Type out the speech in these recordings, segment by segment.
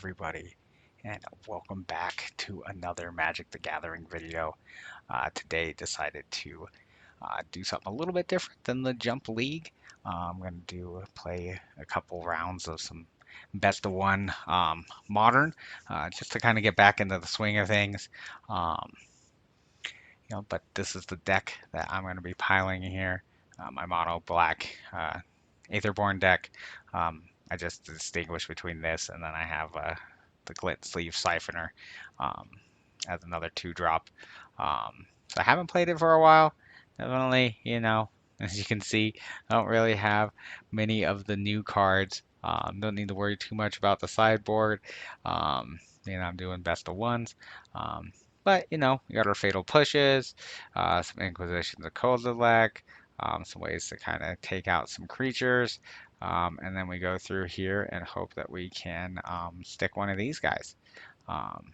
everybody, and welcome back to another Magic the Gathering video. Today decided to do something a little bit different than the Jump League. I'm going to play a couple rounds of some best of one modern, just to kind of get back into the swing of things. Um, but this is the deck that I'm going to be piling here. My mono black Aetherborn deck. I just distinguish between this and then I have the Glit Sleeve Siphoner um, as another 2-drop. So I haven't played it for a while. Definitely, as you can see, I don't really have many of the new cards. Don't need to worry too much about the sideboard. I'm doing best of ones. Um, but, we got our Fatal Pushes, some Inquisitions of Kozilek, some ways to kind of take out some creatures. And then we go through here and hope that we can stick one of these guys. Um,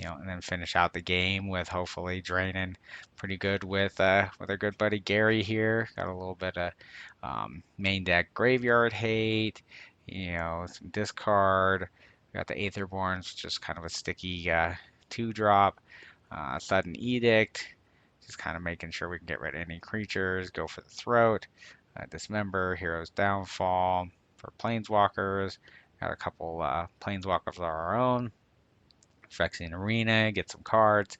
and then finish out the game with hopefully draining pretty good with our good buddy Gary here. Got a little bit of main deck graveyard hate, some discard. We got the Aetherborns, just kind of a sticky 2-drop. Sudden Edict, just kind of making sure we can get rid of any creatures. Go for the Throat. Dismember, Hero's Downfall for Planeswalkers. Got a couple Planeswalkers of our own. Phyrexian Arena, get some cards.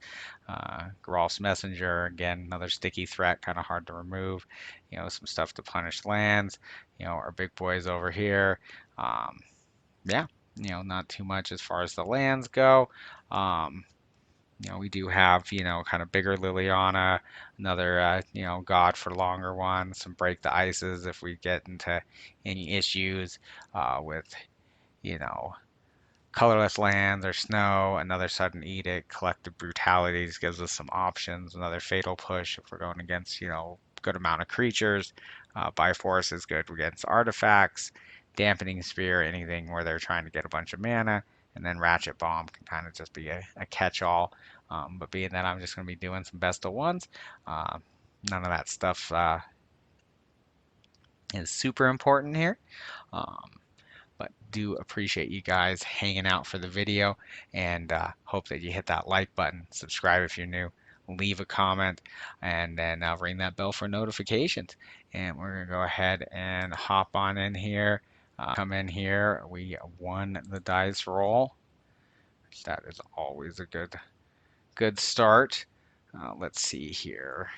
Geralf's Messenger, again, another sticky threat, kind of hard to remove. Some stuff to punish lands. Our big boys over here. Yeah, not too much as far as the lands go. We do have, kind of bigger Liliana, another, God for longer one, some Break the Ices if we get into any issues with, you know, colorless lands or snow, another sudden edict, collective brutalities gives us some options, another fatal push if we're going against, good amount of creatures. Byforce is good against artifacts, dampening spear, anything where they're trying to get a bunch of mana, and then ratchet bomb can kind of just be a catch-all. But being that I'm just going to be doing some best of ones, uh, none of that stuff is super important here. Um, but do appreciate you guys hanging out for the video and hope that you hit that like button, subscribe if you're new, leave a comment, and then ring that bell for notifications. And we're going to go ahead and hop on in here. Come in here. We won the dice roll. That is always a good start. Let's see here.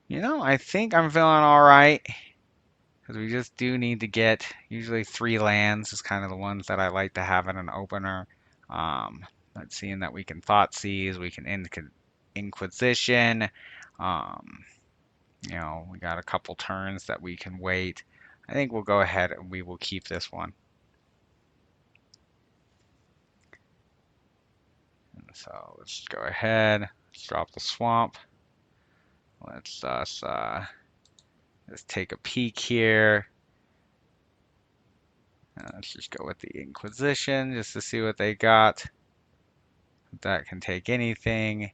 I think I'm feeling all right. Because we just do need to get usually 3 lands is kind of the ones that I like to have in an opener. But seeing that we can Thoughtseize, we can Inquisition. Um, we got a couple turns that we can wait. I think we'll go ahead and we will keep this one. And so let's go ahead. Let's drop the swamp. Let's take a peek here. Let's just go with the Inquisition just to see what they got. That can take anything.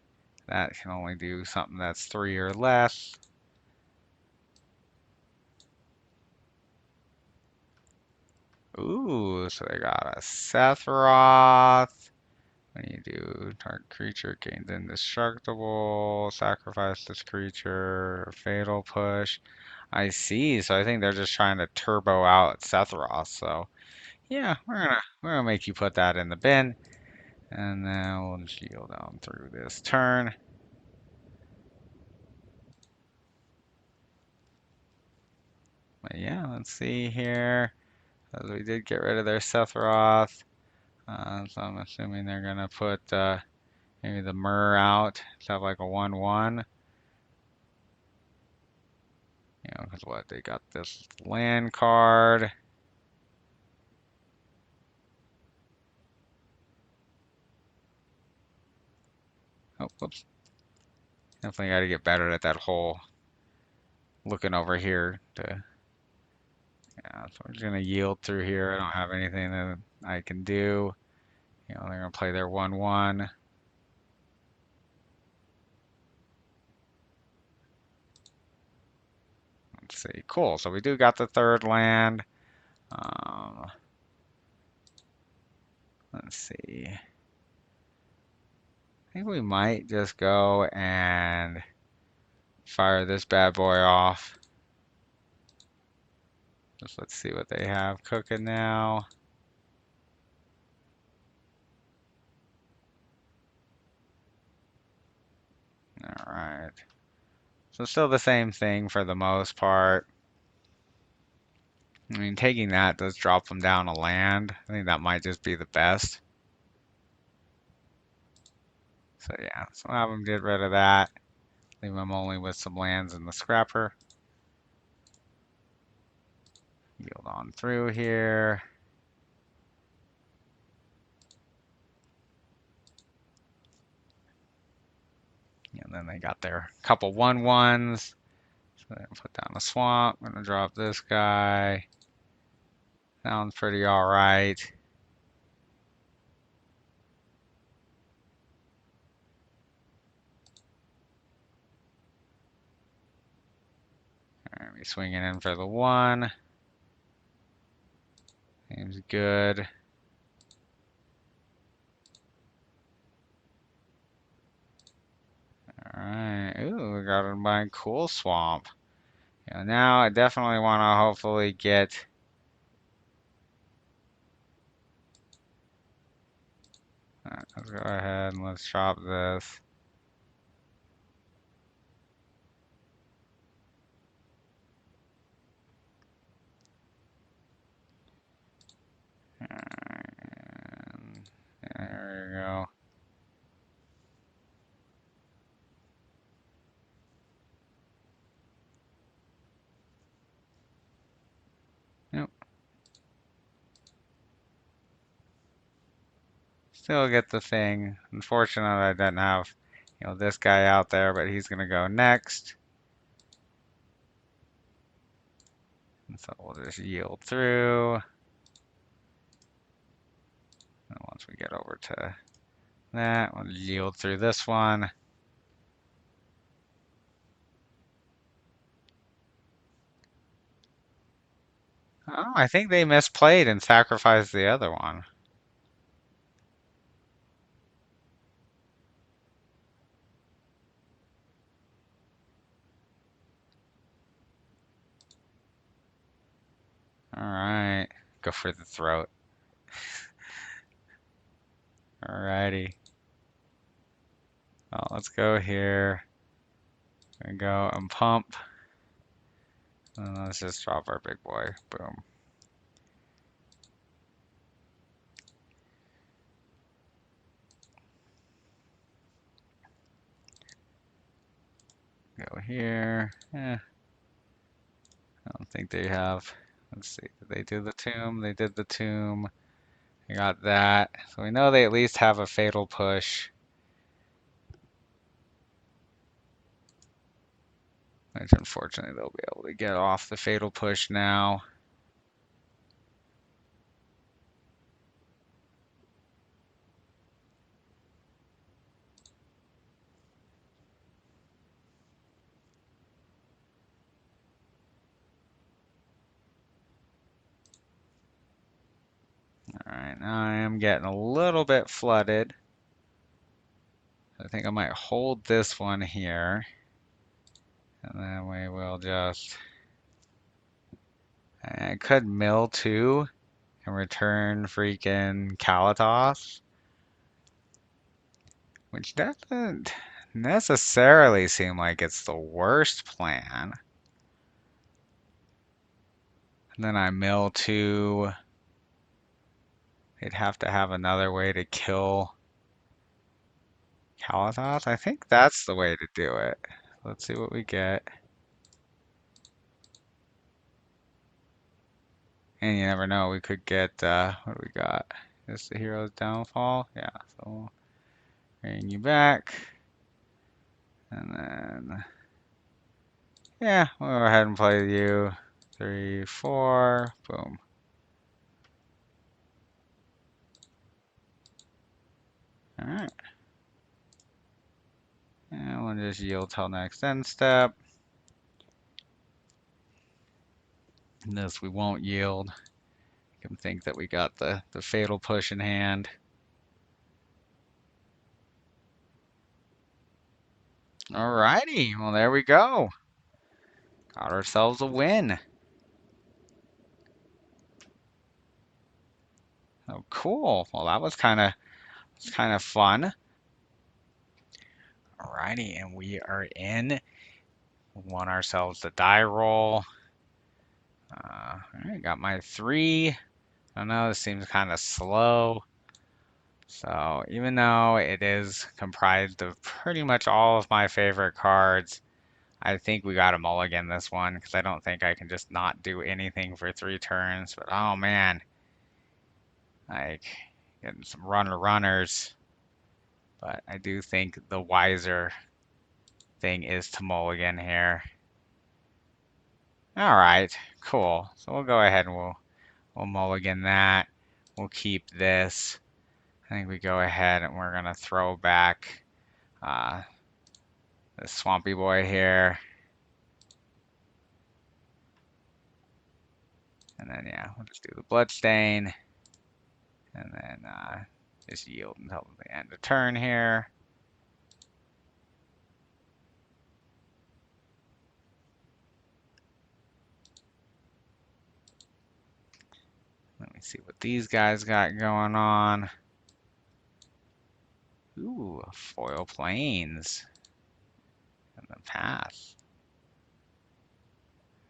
That can only do something that's 3 or less. Ooh, so they got a Sephiroth. When you do, target creature gains indestructible, sacrifice this creature, fatal push. I see. So I think they're just trying to turbo out Sephiroth. So yeah, we're gonna make you put that in the bin, and then we'll shield down through this turn. But yeah, let's see here. As we did get rid of their Sephiroth. So I'm assuming they're going to put maybe the Myrrh out to have like a 1-1. Because what? They got this land card. Oh, whoops. Definitely got to get better at that whole looking over here. Yeah, so we're just going to yield through here. I don't have anything that I can do. They're going to play their 1-1. Let's see. Cool. So we do got the third land. Um, let's see. I think we might just go and fire this bad boy off. Just let's see what they have cooking now. All right. So still the same thing for the most part. I mean, taking that does drop them down a land. I think that might just be the best. So yeah, so I'll have them get rid of that. Leave them only with some lands in the scrapper. Yield on through here. And then they got their couple 1/1s. So put down a swamp. I'm gonna drop this guy. Sounds pretty all right. All right, we swinging in for the 1. Seems good. All right. Ooh, we got a by cool swamp. Yeah, now I definitely want to hopefully get. All right, let's go ahead and let's chop this. And there we go. Yep. Still get the thing. Unfortunately, I didn't have, this guy out there, but he's gonna go next. And so we'll just yield through. And once we get over to that, we'll yield through this one. Oh, I think they misplayed and sacrificed the other one. All right, go for the throat. Alrighty. Well, let's go here and go and pump. And let's just drop our big boy. Boom. Go here. I don't think they have. Let's see. Did they do the tomb? They did the tomb. They got that. So we know they at least have a fatal push. Which unfortunately they'll be able to get off the fatal push now. Alright, now I am getting a little bit flooded. I think I might hold this one here. And then we will just... I could mill too and return freaking Kalatos. Which doesn't necessarily seem like it's the worst plan. And then I mill two. They'd have to have another way to kill Kalatos. I think that's the way to do it. Let's see what we get. And you never know, we could get, what do we got? Is the hero's downfall? Yeah, so we'll bring you back. And then, yeah, we'll go ahead and play you. 3, 4, boom. Alright. And we'll just yield till next end step. This we won't yield. Can think that we got the fatal push in hand. Alrighty, well there we go. Got ourselves a win. Oh, cool. Well, that was kind of fun. Alrighty, and we are in. Won ourselves the die roll. Alright, got my 3. I don't know, this seems kind of slow. So even though it is comprised of pretty much all of my favorite cards, I think we got to mulligan this one because I don't think I can just not do anything for 3 turns. But oh man, like getting some runners. But I do think the wiser thing is to mulligan here. All right, cool. So we'll go ahead and we'll mulligan that. We'll keep this. I think we go ahead and we're gonna throw back uh, the Swampy Boy here. And then, yeah, we'll just do the Bloodstain. And then just yield until the end of turn here. Let me see what these guys got going on. Ooh, foil planes in the path.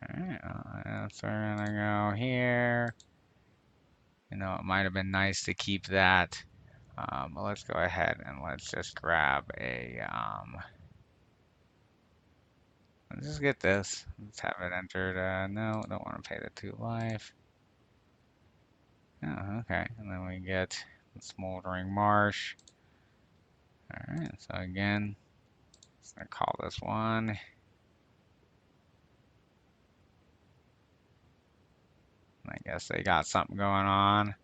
Alright, so we're gonna go here. You know, it might have been nice to keep that. But let's go ahead and let's just grab a, let's just get this. Let's have it entered. No, don't want to pay the 2 life. Oh, okay. And then we get the Smoldering Marsh. Alright, so again, let's gonna call this one. I guess they got something going on.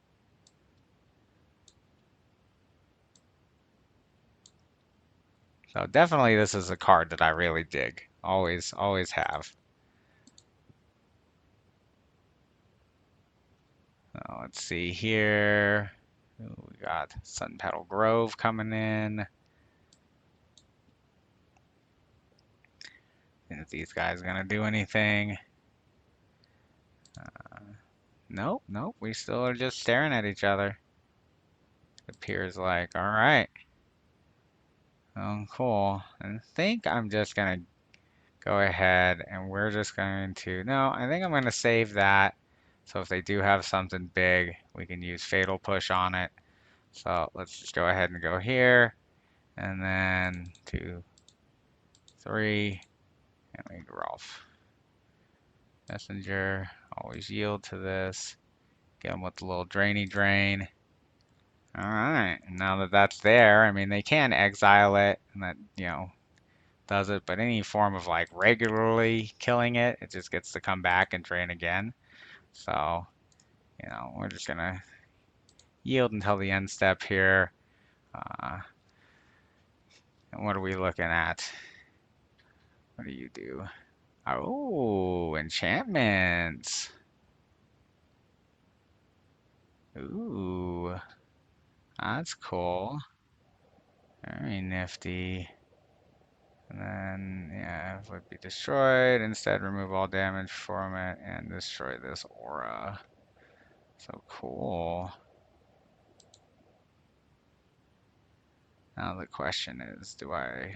So definitely this is a card that I really dig. Always have. So let's see here. Ooh, we got Sun Petal Grove coming in. And if these guys gonna do anything? Nope, nope. We still are just staring at each other. It appears like, all right. Oh, cool. I think I'm just gonna go ahead and we're just going to, no, I think I'm gonna save that. So if they do have something big, we can use Fatal Push on it. So let's just go ahead and go here. And then 2, 3, and we Rolf. Messenger, always yield to this. Get them with the little drain. All right, now that that's there, I mean, they can exile it, and that, does it, but any form of like regularly killing it, it just gets to come back and drain again. So, we're just gonna yield until the end step here. And what are we looking at? What do you do? Oh, enchantments. Ooh, that's cool. Very nifty. And then, yeah, it would be destroyed. Instead, remove all damage from it and destroy this aura. So cool. Now the question is, do I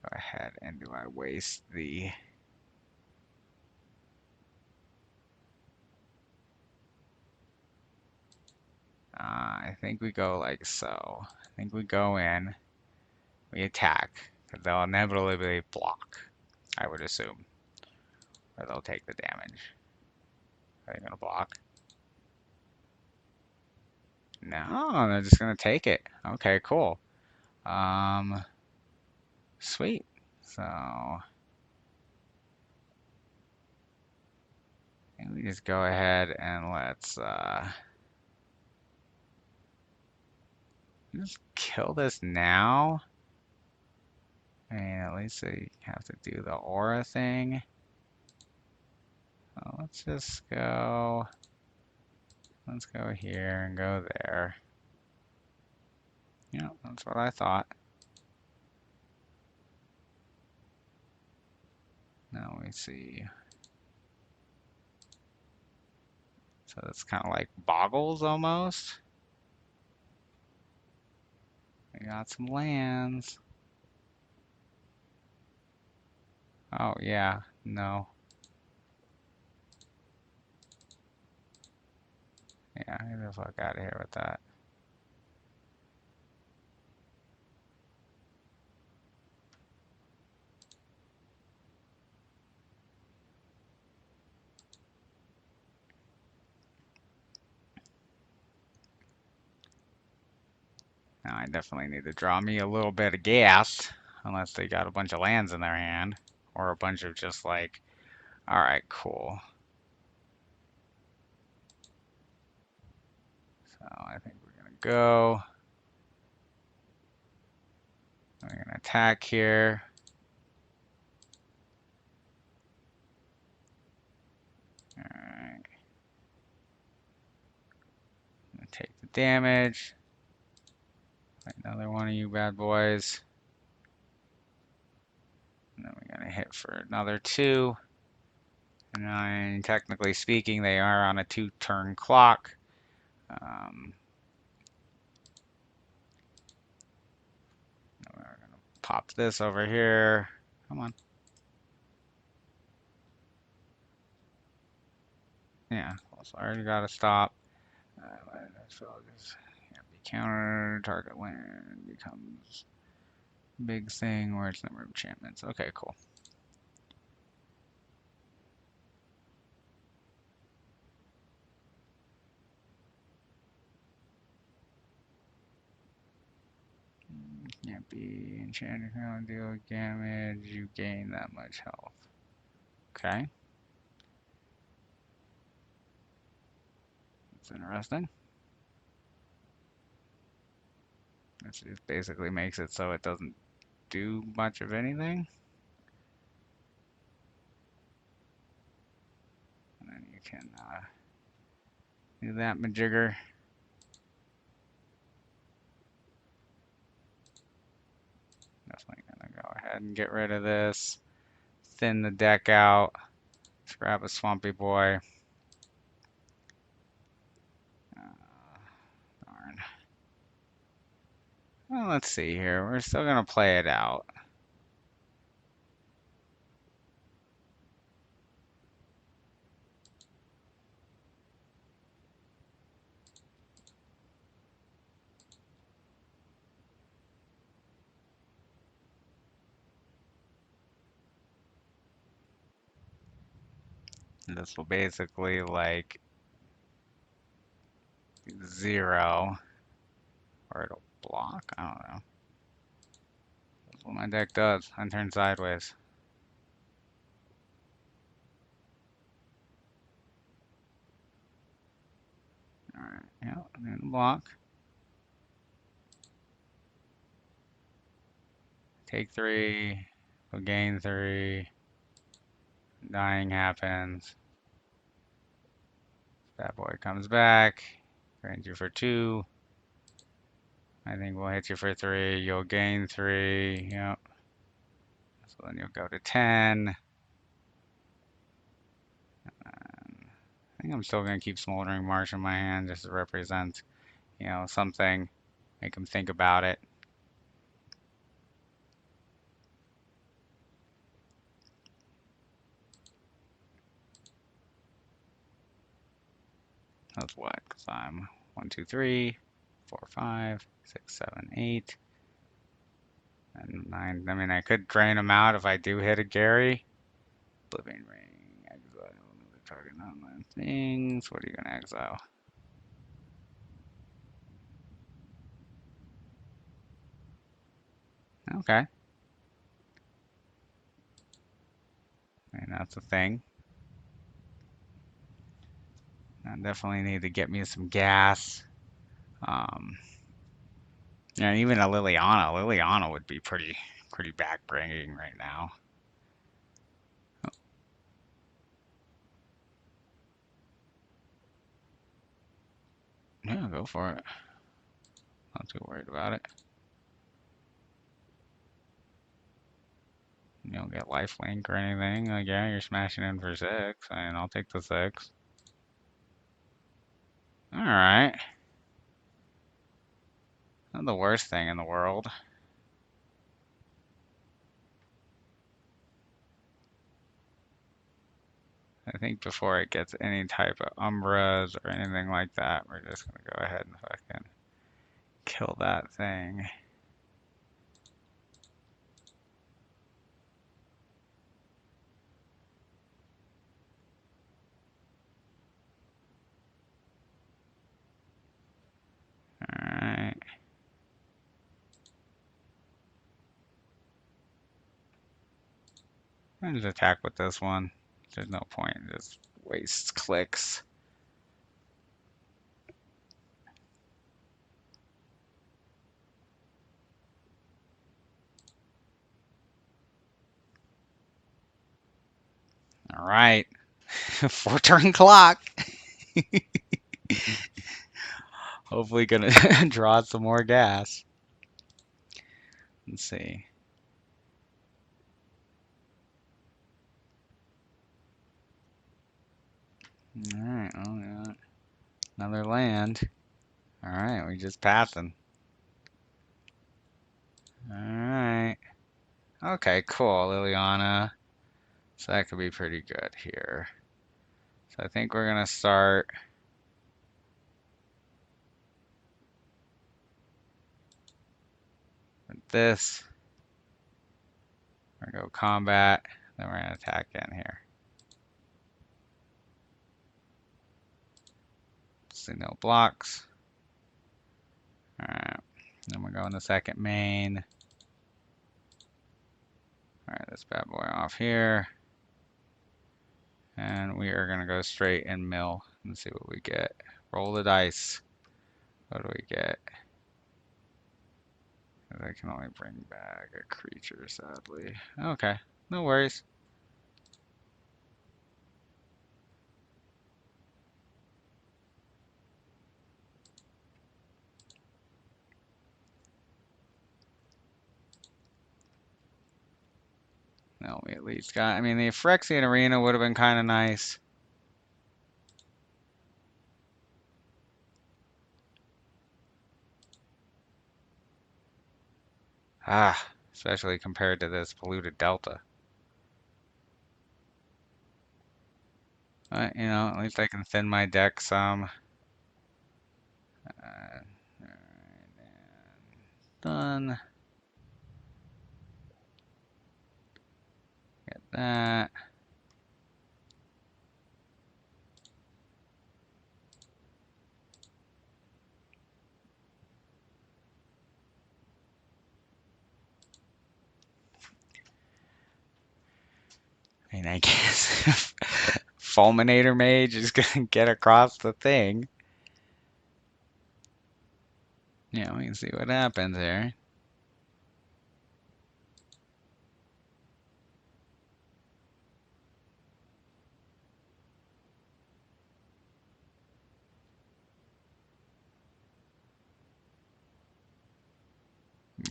go ahead and do I waste the... I think we go like so. I think we go in, we attack, because they'll inevitably block, I would assume. Or they'll take the damage. Are they gonna block? No, they're just gonna take it. Okay, cool. Sweet. So we just go ahead and let's just kill this now. And at least they have to do the aura thing. So let's just go, let's go here and go there. Yeah, that's what I thought. Now we see. So it's kind of like boggles almost. We got some lands. Oh yeah, no. Yeah, get the fuck out of here with that. Now I definitely need to draw me a little bit of gas, unless they got a bunch of lands in their hand, or a bunch of just like, all right, cool. So I think we're gonna go. We're gonna attack here. All right. Gonna take the damage. Another one of you bad boys. And then we're gonna hit for another 2. And technically speaking, they are on a 2-turn clock. We're gonna pop this over here. Come on. Yeah, so I already gotta stop. So just be counter, target land becomes big thing where it's number of enchantments. Okay, cool. Can't be enchanted, deal damage, you gain that much health. Okay. That's interesting. This just basically makes it so it doesn't do much of anything. And then you can do that majigger. Definitely gonna go ahead and get rid of this. Thin the deck out. Let's grab a Swampy Boy. Darn. Well, let's see here. We're still gonna play it out. This will basically like 0, or it'll block. I don't know. That's what my deck does. I turn sideways. Alright, yeah, and block. Take 3, we'll gain 3. Dying happens. That boy comes back. Drains you for 2. I think we'll hit you for 3. You'll gain 3. Yep. So then you'll go to 10. I think I'm still going to keep Smoldering Marsh in my hand just to represent, something. Make them think about it. That's what? Because I'm 1, 2, 3, 4, 5, 6, 7, 8, and 9. I mean, I could drain them out if I do hit a Gary. Oblivion Ring, exile, target non-land things. What are you going to exile? Okay. I mean, that's a thing. I definitely need to get me some gas. Yeah, even a Liliana. Liliana would be pretty backbreaking right now. go for it. Not too worried about it. You don't get lifelink or anything. Like, yeah, you're smashing in for 6. I mean, I'll take the 6. Alright. Not the worst thing in the world. I think before it gets any type of umbras or anything like that, we're just gonna go ahead and fucking kill that thing. Alright. I'm just attack with this one. There's no point. It just wastes clicks. Alright. 4-turn clock. Hopefully gonna draw some more gas. Let's see. Alright, well, we got another land. Alright, we just passing. Alright. Okay, cool, Liliana. So that could be pretty good here. So I think we're gonna start with this. We're gonna go combat, then we're gonna attack in here. See no blocks. Alright, then we're going to second main. Alright, this bad boy off here. And we are gonna go straight and mill and see what we get. Roll the dice. What do we get? I can only bring back a creature, sadly. Okay, no worries. No, we at least got, I mean, the Phyrexian Arena would have been kind of nice. Ah, especially compared to this polluted delta. But, you know, at least I can thin my deck some. Alright, done. Get that. I mean, I guess Fulminator Mage is gonna get across the thing. Yeah, we can see what happens here.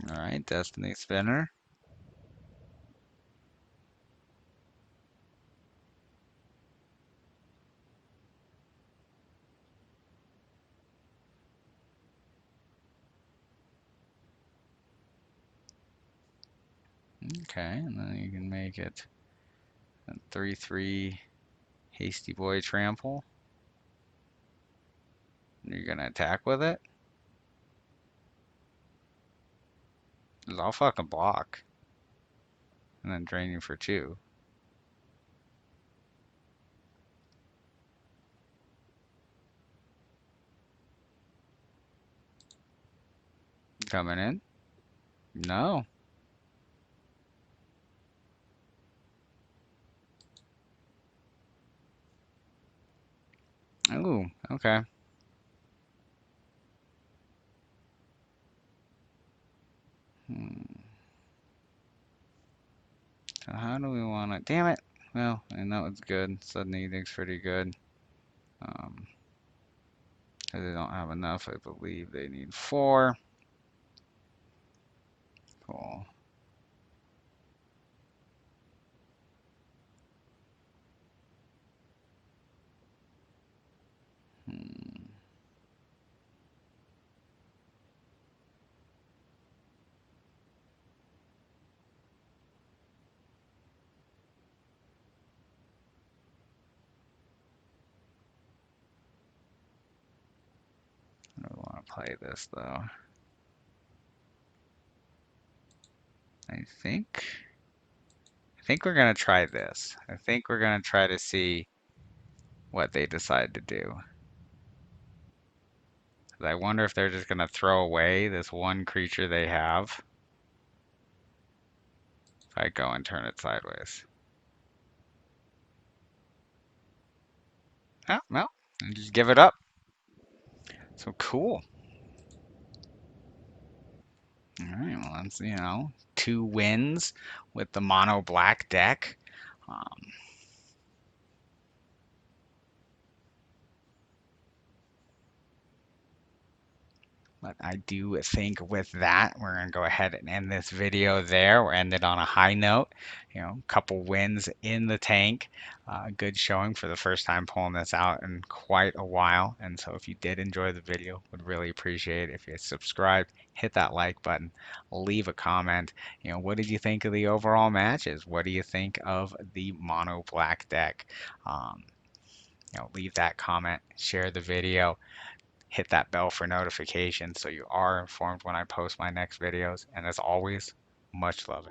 Alright, Destiny Spinner. Okay, and then you can make it a 3/3 Hasty Boy Trample. You're gonna attack with it? 'Cause I'll fucking block. And then drain you for 2. Coming in? No. Ooh, okay. Hmm. So how do we want to... Damn it! Well, I know it's good. Sudden Edict's pretty good. Um, They don't have enough. I believe they need 4. Cool. Hmm. I don't want to play this though. I think we're gonna try this. I think we're gonna try to see what they decide to do. I wonder if they're just gonna throw away this one creature they have if I go and turn it sideways. Oh, well, just give it up. So cool. All right, well, that's, 2 wins with the mono black deck. Um, But I do think with that, we're going to go ahead and end this video there. We're ended on a high note. A couple wins in the tank. Good showing for the first time pulling this out in quite a while. And so if you did enjoy the video, would really appreciate it if you subscribe, hit that like button, leave a comment. What did you think of the overall matches? What do you think of the mono black deck? Leave that comment, share the video, hit that bell for notifications so you are informed when I post my next videos. And as always, much love.